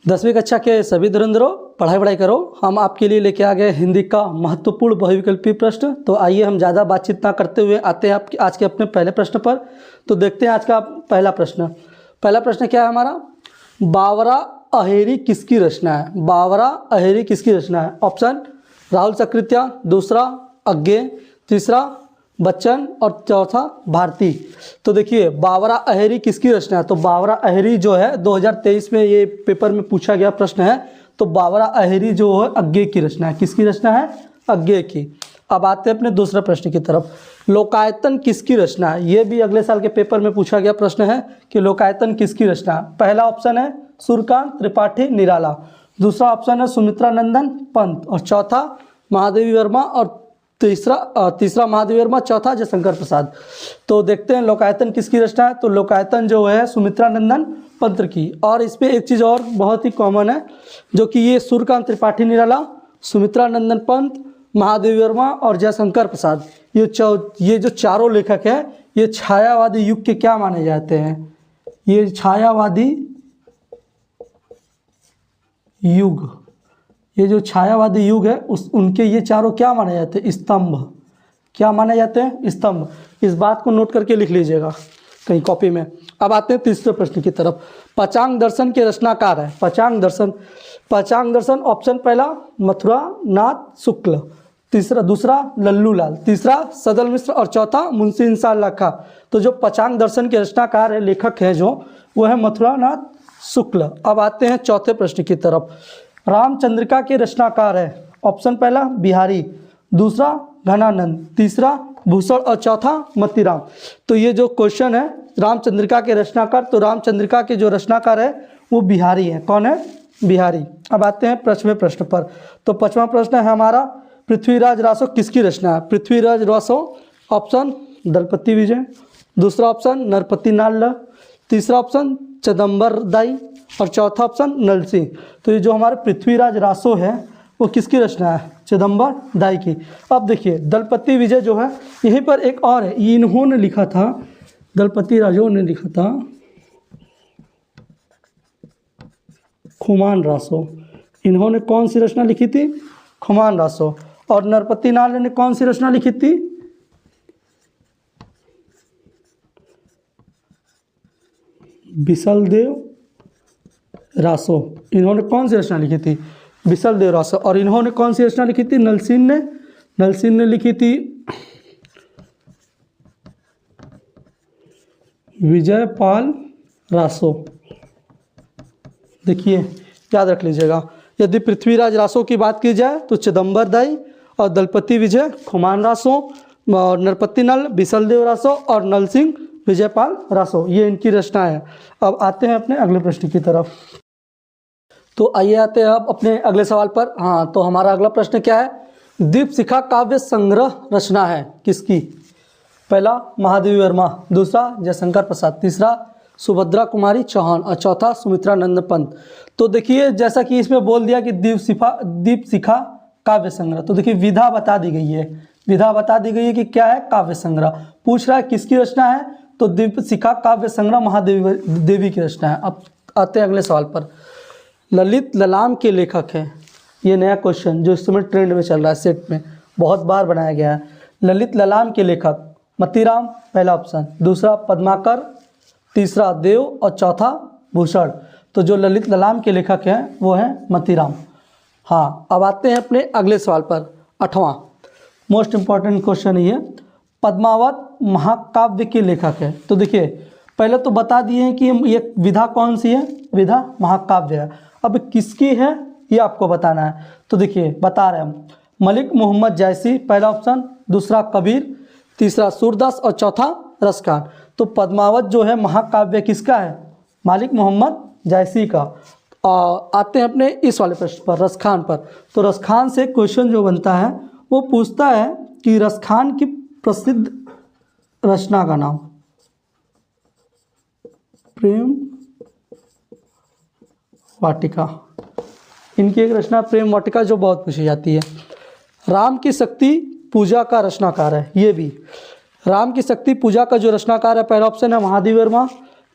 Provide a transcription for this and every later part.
10वीं कक्षा के सभी धुरंधरों, पढ़ाई करो। हम आपके लिए लेके आ गए हिंदी का महत्वपूर्ण बहुविकल्पी प्रश्न। तो आइए हम ज़्यादा बातचीत ना करते हुए आते हैं आज के अपने पहले प्रश्न पर। तो देखते हैं आज का पहला प्रश्न। पहला प्रश्न क्या है हमारा? बावरा अहेरी किसकी रचना है? बावरा अहेरी किसकी रचना है? ऑप्शन राहुल सकृत्या, दूसरा अज्ञे, तीसरा बच्चन और चौथा भारती। तो देखिए बावरा अहेरी किसकी रचना है? तो बावरा अहेरी जो है 2023 में ये पेपर में पूछा गया प्रश्न है। तो बावरा अहेरी जो है अज्ञे की रचना है। किसकी रचना है? अज्ञे की। अब आते हैं अपने दूसरे प्रश्न की तरफ। लोकायतन किसकी रचना है? ये भी अगले साल के पेपर में पूछा गया प्रश्न है कि लोकायतन किसकी रचना है। पहला ऑप्शन है सूर्यकांत त्रिपाठी निराला, दूसरा ऑप्शन है सुमित्रा नंदन पंत और चौथा महादेवी वर्मा और तीसरा महादेवी वर्मा, चौथा जयशंकर प्रसाद। तो देखते हैं लोकायतन किसकी रचना है। तो लोकायतन जो है सुमित्रा नंदन पंत की। और इस पर एक चीज़ और बहुत ही कॉमन है, जो कि ये सूर्यकांत त्रिपाठी निराला, सुमित्रा नंदन पंत, महादेवी वर्मा और जयशंकर प्रसाद, ये जो चारों लेखक हैं ये छायावादी युग के क्या माने जाते हैं? ये छायावादी युग, ये जो छायावादी युग है उनके ये चारों क्या माने जाते हैं? स्तंभ। क्या माने जाते हैं? स्तंभ। इस बात को नोट करके लिख लीजिएगा कहीं कॉपी में। अब आते हैं तीसरे प्रश्न की तरफ। पंचांग दर्शन के रचनाकार है। पंचांग दर्शन ऑप्शन पहला मथुरा नाथ शुक्ल, दूसरा लल्लू लाल, तीसरा सदल मिश्र और चौथा मुंशी इंसान लाखा। तो जो पंचांग दर्शन के रचनाकार है, लेखक हैं जो, वो है मथुरा नाथ शुक्ल। अब आते हैं चौथे प्रश्न की तरफ। रामचंद्रिका के रचनाकार है। ऑप्शन पहला बिहारी, दूसरा घनानंद, तीसरा भूषण और चौथा मतीराम। तो ये जो क्वेश्चन है रामचंद्रिका के रचनाकार, तो रामचंद्रिका के जो रचनाकार है वो बिहारी है। कौन है? बिहारी। अब आते हैं पांचवें प्रश्न पर। तो पांचवा प्रश्न है हमारा पृथ्वीराज रासो किसकी रचना है? पृथ्वीराज रासो ऑप्शन दलपति विजय, दूसरा ऑप्शन नरपति नाल्ल, तीसरा ऑप्शन चिदम्बर दाई और चौथा ऑप्शन नल सिंह। तो ये जो हमारे पृथ्वीराज रासो है वो किसकी रचना है? चिदम्बर दाई की। अब देखिए दलपति विजय जो है, यहीं पर एक और है, इन्होंने लिखा था, दलपति राजो ने लिखा था खुमान रासो। इन्होंने कौन सी रचना लिखी थी? खुमान रासो। और नरपति नाल ने कौन सी रचना लिखी थी? बिसलदेव रासो। इन्होंने कौन सी रचना लिखी थी? बिसलदेव रासो। और इन्होंने कौन सी रचना लिखी थी? नलसिंह ने लिखी थी विजयपाल रासो। देखिए याद रख लीजिएगा, यदि पृथ्वीराज रासो की बात की जाए तो चिदम्बर दाई और दलपति विजय खुमान रासो और नरपति नल बिसलदेव रासो और नल सिंह विजयपाल रासो, ये इनकी रचना है। अब आते हैं अपने अगले प्रश्न की तरफ। तो आइए आते हैं अब अपने अगले सवाल पर। हाँ, तो हमारा अगला प्रश्न क्या है? दीपशिखा काव्य संग्रह रचना है किसकी? पहला महादेवी वर्मा, दूसरा जयशंकर प्रसाद, तीसरा सुभद्रा कुमारी चौहान और चौथा सुमित्रा नंदन पंत। तो देखिए जैसा कि इसमें बोल दिया कि दीपशिखा काव्य संग्रह, तो देखिए विधा बता दी गई है। विधा बता दी गई है कि क्या है? काव्य संग्रह। पूछ रहा है किसकी रचना है? तो दीपशिखा काव्य संग्रह महादेवी की रचना है। अब आते हैं अगले सवाल पर। ललित ललाम के लेखक हैं। ये नया क्वेश्चन जो इस समय ट्रेंड में चल रहा है, सेट में बहुत बार बनाया गया है। ललित ललाम के लेखक मतीराम पहला ऑप्शन, दूसरा पद्माकर, तीसरा देव और चौथा भूषण। तो जो ललित ललाम के लेखक हैं वो हैं मतीराम। हाँ, अब आते हैं अपने अगले सवाल पर। 8वां मोस्ट इम्पॉर्टेंट क्वेश्चन ये पद्मावत महाकाव्य के लेखक है। तो देखिए पहले तो बता दिए हैं कि ये विधा कौन सी है? विधा महाकाव्य है। अब किसकी है ये आपको बताना है। तो देखिए बता रहे हम, मलिक मोहम्मद जायसी पहला ऑप्शन, दूसरा कबीर, तीसरा सूरदास और चौथा रसखान। तो पद्मावत जो है महाकाव्य किसका है? मालिक मोहम्मद जायसी का। आते हैं अपने इस वाले प्रश्न पर, रसखान पर। तो रसखान से क्वेश्चन जो बनता है वो पूछता है कि रसखान की प्रसिद्ध रचना का नाम। प्रेम वाटिका, इनकी एक रचना प्रेम वाटिका जो बहुत पूछी जाती है। राम की शक्ति पूजा का रचनाकार है। ये भी राम की शक्ति पूजा का जो रचनाकार है, पहला ऑप्शन है महादेवी वर्मा,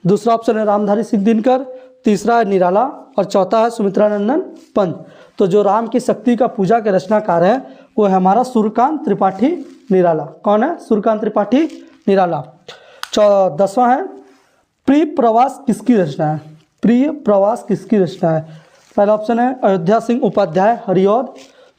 दूसरा ऑप्शन है रामधारी सिंह दिनकर, तीसरा है निराला और चौथा है सुमित्रानंदन पंत। तो जो राम की शक्ति का पूजा के रचनाकार है वो है हमारा सूर्यकांत त्रिपाठी निराला। कौन है? सूर्यकांत त्रिपाठी निराला। 10वां है प्रिय प्रवास किसकी रचना है? प्रिय प्रवास किसकी रचना है? पहला ऑप्शन है अयोध्या सिंह उपाध्याय हरिऔध,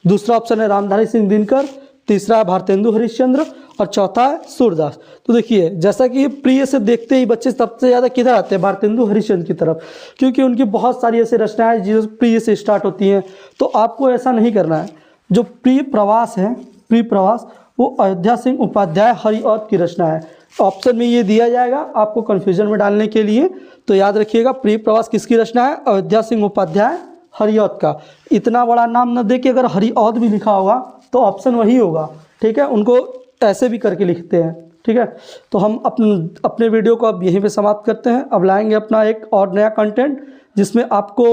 दूसरा ऑप्शन है रामधारी सिंह दिनकर, तीसरा है भारतेंदु हरिश्चंद्र और चौथा है सूरदास। तो देखिए जैसा कि प्रिय से देखते ही बच्चे सबसे ज़्यादा किधर आते हैं? भारतेंदु हरिश्चंद्र की तरफ, क्योंकि उनकी बहुत सारी ऐसी रचनाएं जो प्रिय से स्टार्ट होती हैं। तो आपको ऐसा नहीं करना है। जो प्रिय प्रवास है, प्रिय प्रवास वो अयोध्या सिंह उपाध्याय हरिऔध की रचना है। ऑप्शन में ये दिया जाएगा आपको कन्फ्यूजन में डालने के लिए। तो याद रखिएगा प्रिय प्रवास किसकी रचना है? अयोध्या सिंह उपाध्याय हरिऔध का। इतना बड़ा नाम न दे के अगर हरिऔध भी लिखा होगा तो ऑप्शन वही होगा। ठीक है, उनको ऐसे भी करके लिखते हैं। ठीक है, तो हम अपने वीडियो को अब यहीं पे समाप्त करते हैं। अब लाएंगे अपना एक और नया कंटेंट जिसमें आपको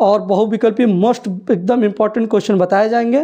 और बहुविकल्पी मोस्ट एकदम इम्पॉर्टेंट क्वेश्चन बताए जाएंगे।